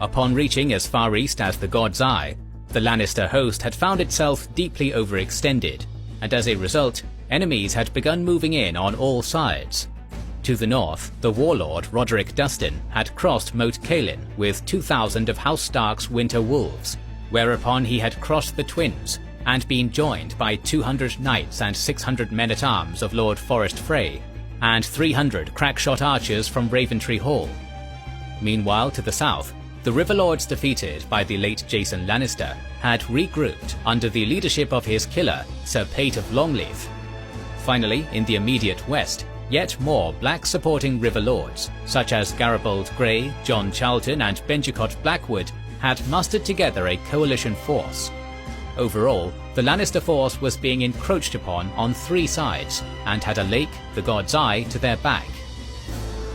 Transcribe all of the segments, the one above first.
Upon reaching as far east as the God's Eye, the Lannister host had found itself deeply overextended, and as a result, enemies had begun moving in on all sides. To the north, the warlord Roderick Dustin had crossed Moat Cailin with 2,000 of House Stark's Winter Wolves, whereupon he had crossed the Twins and been joined by 200 knights and 600 men-at-arms of Lord Forrest Frey, and 300 crackshot archers from Raventree Hall. Meanwhile, to the south, the Riverlords defeated by the late Jason Lannister had regrouped under the leadership of his killer, Sir Pate of Longleaf. Finally, in the immediate west, yet more black supporting Riverlords, such as Garibaldi Grey, John Charlton and Benjicott Blackwood, had mustered together a coalition force. Overall, the Lannister force was being encroached upon on 3 sides, and had a lake, the God's Eye, to their back.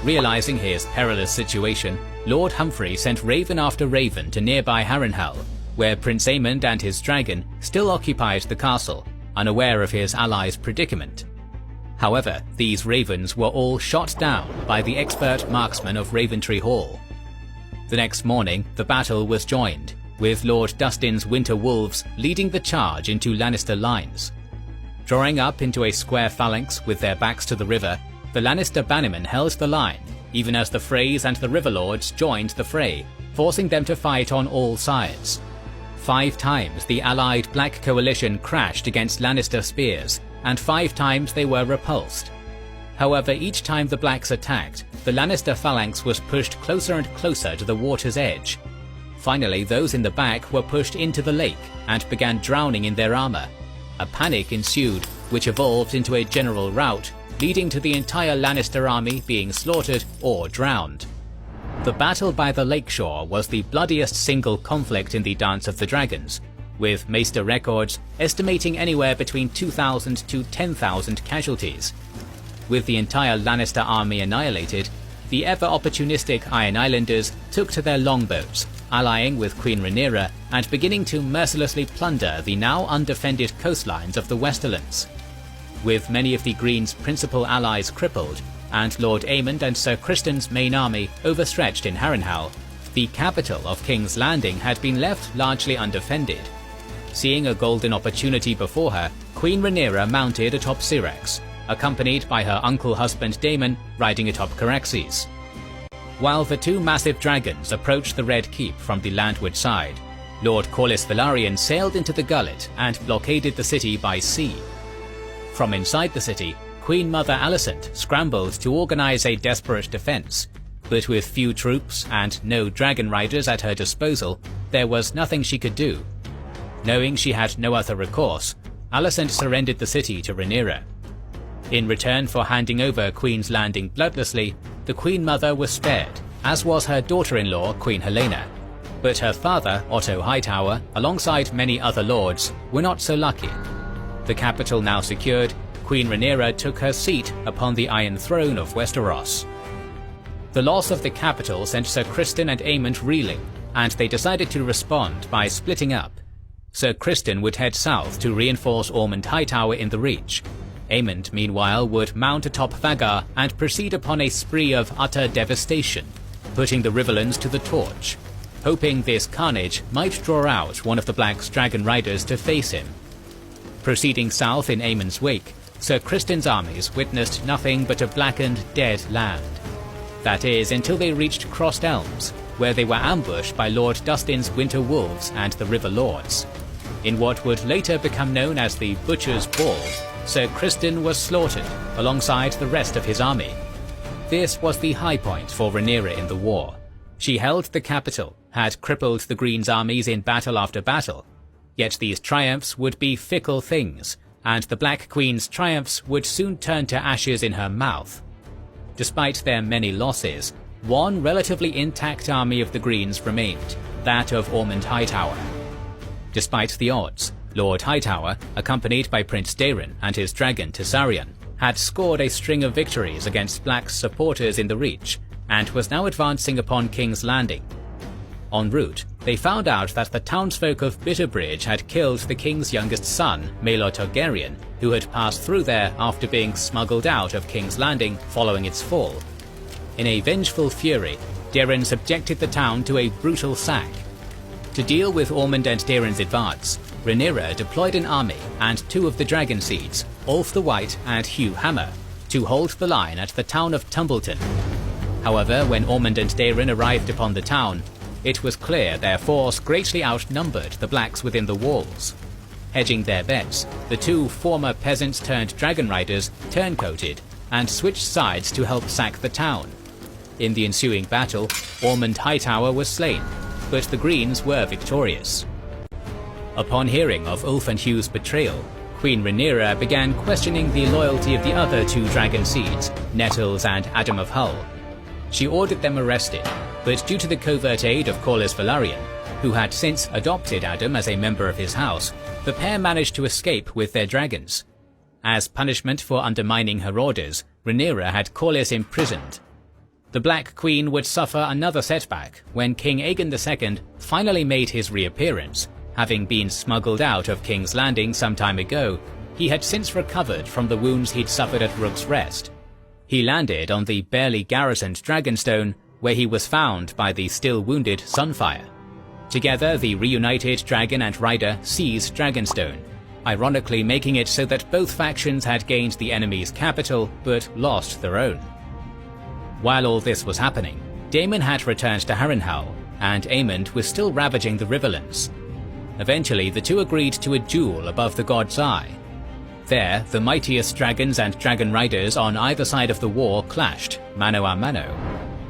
Realizing his perilous situation, Lord Humphrey sent raven after raven to nearby Harrenhal, where Prince Aemond and his dragon still occupied the castle, unaware of his allies' predicament. However, these ravens were all shot down by the expert marksmen of Raventree Hall. The next morning, the battle was joined, with Lord Dustin's Winter Wolves leading the charge into Lannister lines. Drawing up into a square phalanx with their backs to the river, the Lannister bannermen held the line, even as the Freys and the Riverlords joined the fray, forcing them to fight on all sides. 5 times the allied Black Coalition crashed against Lannister spears, and 5 times they were repulsed. However, each time the Blacks attacked, the Lannister phalanx was pushed closer and closer to the water's edge. Finally, those in the back were pushed into the lake and began drowning in their armor. A panic ensued, which evolved into a general rout, leading to the entire Lannister army being slaughtered or drowned. The battle by the lakeshore was the bloodiest single conflict in the Dance of the Dragons, with Maester records estimating anywhere between 2,000 to 10,000 casualties. With the entire Lannister army annihilated, the ever-opportunistic Iron Islanders took to their longboats, allying with Queen Rhaenyra and beginning to mercilessly plunder the now undefended coastlines of the Westerlands. With many of the Green's principal allies crippled, and Lord Aemond and Sir Criston's main army overstretched in Harrenhal, the capital of King's Landing had been left largely undefended. Seeing a golden opportunity before her, Queen Rhaenyra mounted atop Syrax, accompanied by her uncle-husband Daemon riding atop Caraxes. While the 2 massive dragons approached the Red Keep from the landward side, Lord Corlys Velaryon sailed into the gullet and blockaded the city by sea. From inside the city, Queen Mother Alicent scrambled to organize a desperate defense, but with few troops and no dragon riders at her disposal, there was nothing she could do. Knowing she had no other recourse, Alicent surrendered the city to Rhaenyra. In return for handing over Queen's Landing bloodlessly, the Queen Mother was spared, as was her daughter-in-law Queen Helena. But her father, Otto Hightower, alongside many other lords, were not so lucky. The capital now secured, Queen Rhaenyra took her seat upon the Iron Throne of Westeros. The loss of the capital sent Sir Criston and Aemond reeling, and they decided to respond by splitting up. Sir Criston would head south to reinforce Ormond Hightower in the Reach. Aemond, meanwhile, would mount atop Vagar and proceed upon a spree of utter devastation, putting the Riverlands to the torch, hoping this carnage might draw out one of the Black's dragon riders to face him. Proceeding south in Aemond's wake, Sir Criston's armies witnessed nothing but a blackened, dead land. That is, until they reached Crossed Elms, where they were ambushed by Lord Dustin's Winter Wolves and the River Lords. In what would later become known as the Butcher's Ball, Sir Criston was slaughtered alongside the rest of his army. This was the high point for Rhaenyra in the war. She held the capital, had crippled the Green's armies in battle after battle. Yet these triumphs would be fickle things, and the Black Queen's triumphs would soon turn to ashes in her mouth. Despite their many losses, one relatively intact army of the Greens remained, that of Ormond Hightower. Despite the odds, Lord Hightower, accompanied by Prince Daeron and his dragon Tessarion, had scored a string of victories against Black's supporters in the Reach, and was now advancing upon King's Landing. En route, they found out that the townsfolk of Bitterbridge had killed the king's youngest son, Maelor Targaryen, who had passed through there after being smuggled out of King's Landing following its fall. In a vengeful fury, Diren subjected the town to a brutal sack. To deal with Ormond and Diren's advance, Rhaenyra deployed an army and 2 of the Dragon Seeds, Ulf the White and Hugh Hammer, to hold the line at the town of Tumbleton. However, when Ormond and Diren arrived upon the town, it was clear their force greatly outnumbered the blacks within the walls. Hedging their bets, the 2 former peasants-turned-dragon riders turncoated and switched sides to help sack the town. In the ensuing battle, Ormond Hightower was slain, but the Greens were victorious. Upon hearing of Ulf and Hugh's betrayal, Queen Rhaenyra began questioning the loyalty of the other 2 Dragon Seeds, Nettles and Adam of Hull. She ordered them arrested, but due to the covert aid of Corlys Velaryon, who had since adopted Adam as a member of his house, the pair managed to escape with their dragons. As punishment for undermining her orders, Rhaenyra had Corlys imprisoned. The Black Queen would suffer another setback when King Aegon II finally made his reappearance. Having been smuggled out of King's Landing some time ago, he had since recovered from the wounds he'd suffered at Rook's Rest. He landed on the barely garrisoned Dragonstone, where he was found by the still-wounded Sunfire. Together, the reunited dragon and rider seized Dragonstone, ironically making it so that both factions had gained the enemy's capital but lost their own. While all this was happening, Daemon had returned to Harrenhal, and Aemond was still ravaging the Riverlands. Eventually, the 2 agreed to a duel above the God's Eye. There, the mightiest dragons and dragon riders on either side of the war clashed, mano a mano.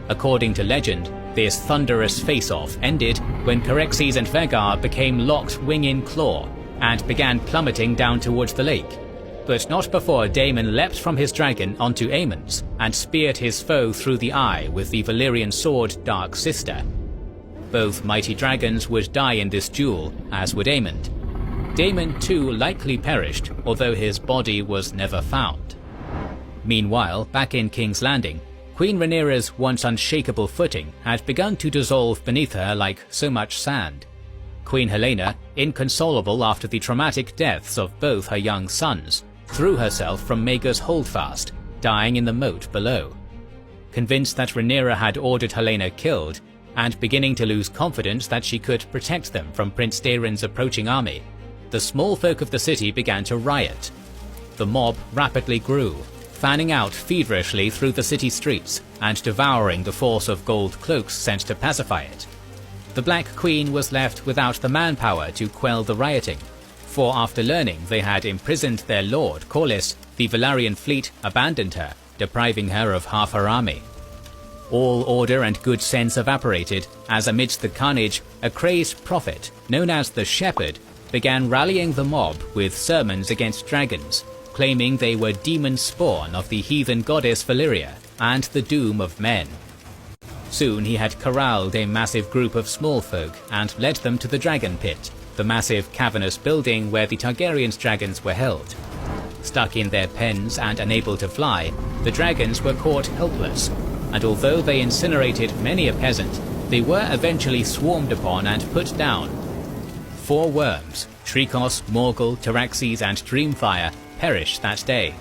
According to legend, this thunderous face-off ended when Correctness and Vhagar became locked wing in claw and began plummeting down towards the lake, but not before Daemon leapt from his dragon onto Aemond's and speared his foe through the eye with the Valyrian sword Dark Sister. Both mighty dragons would die in this duel, as would Aemond. Daemon too likely perished, although his body was never found. Meanwhile, back in King's Landing, Queen Rhaenyra's once unshakable footing had begun to dissolve beneath her like so much sand. Queen Helaena, inconsolable after the traumatic deaths of both her young sons, threw herself from Maegor's holdfast, dying in the moat below. Convinced that Rhaenyra had ordered Helaena killed, and beginning to lose confidence that she could protect them from Prince Daeron's approaching army, the small folk of the city began to riot. The mob rapidly grew, fanning out feverishly through the city streets and devouring the force of gold cloaks sent to pacify it. The Black Queen was left without the manpower to quell the rioting, for after learning they had imprisoned their lord, Corlys, the Velaryon fleet abandoned her, depriving her of half her army. All order and good sense evaporated as amidst the carnage, a crazed prophet, known as the Shepherd, began rallying the mob with sermons against dragons, claiming they were demon spawn of the heathen goddess Valyria and the doom of men. Soon he had corralled a massive group of small folk and led them to the Dragon Pit, the massive cavernous building where the Targaryen's dragons were held. Stuck in their pens and unable to fly, the dragons were caught helpless, and although they incinerated many a peasant, they were eventually swarmed upon and put down. 4 worms, Trikos, Morgul, Tyraxes and Dreamfire, perished that day,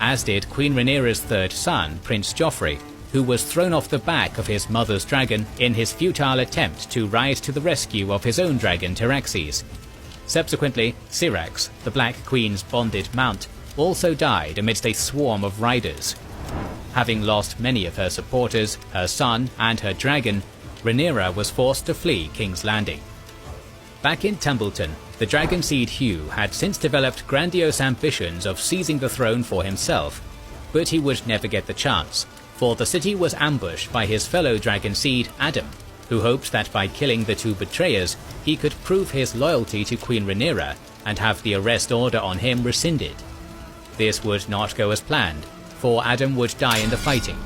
as did Queen Rhaenyra's 3rd son, Prince Joffrey, who was thrown off the back of his mother's dragon in his futile attempt to ride to the rescue of his own dragon Tyraxes. Subsequently, Syrax, the Black Queen's bonded mount, also died amidst a swarm of riders. Having lost many of her supporters, her son and her dragon, Rhaenyra was forced to flee King's Landing. Back in Tumbleton, the Dragon Seed Hugh had since developed grandiose ambitions of seizing the throne for himself, but he would never get the chance, for the city was ambushed by his fellow Dragon Seed, Adam, who hoped that by killing the 2 betrayers, he could prove his loyalty to Queen Rhaenyra and have the arrest order on him rescinded. This would not go as planned, for Adam would die in the fighting.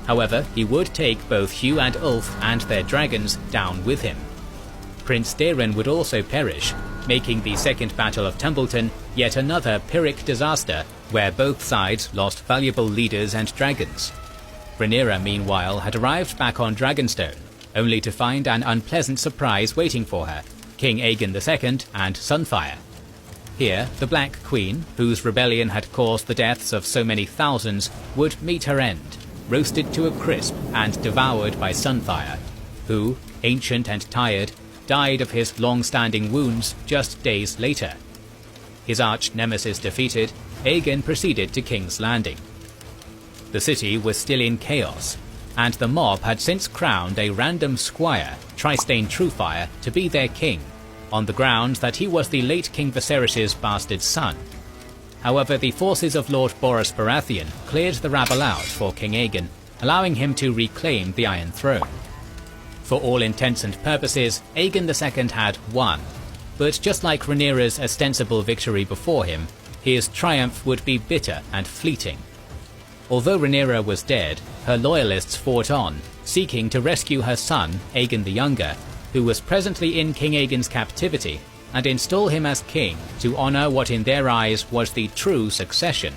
However, he would take both Hugh and Ulf and their dragons down with him. Prince Daeron would also perish, making the Second Battle of Tumbleton yet another Pyrrhic disaster where both sides lost valuable leaders and dragons. Rhaenyra, meanwhile, had arrived back on Dragonstone, only to find an unpleasant surprise waiting for her, King Aegon II and Sunfire. Here, the Black Queen, whose rebellion had caused the deaths of so many thousands, would meet her end, roasted to a crisp and devoured by Sunfire, who, ancient and tired, died of his long-standing wounds just days later. His arch-nemesis defeated, Aegon proceeded to King's Landing. The city was still in chaos, and the mob had since crowned a random squire, Trystane Truefire, to be their king, on the grounds that he was the late King Viserys' bastard son. However, the forces of Lord Boros Baratheon cleared the rabble out for King Aegon, allowing him to reclaim the Iron Throne. For all intents and purposes, Aegon II had won, but just like Rhaenyra's ostensible victory before him, his triumph would be bitter and fleeting. Although Rhaenyra was dead, her loyalists fought on, seeking to rescue her son, Aegon the Younger, who was presently in King Aegon's captivity, and install him as king to honour what in their eyes was the true succession.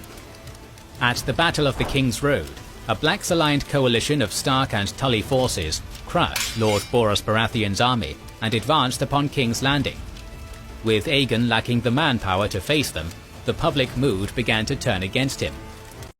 At the Battle of the King's Road, a Blacks-aligned coalition of Stark and Tully forces crushed Lord Boros Baratheon's army and advanced upon King's Landing. With Aegon lacking the manpower to face them, the public mood began to turn against him,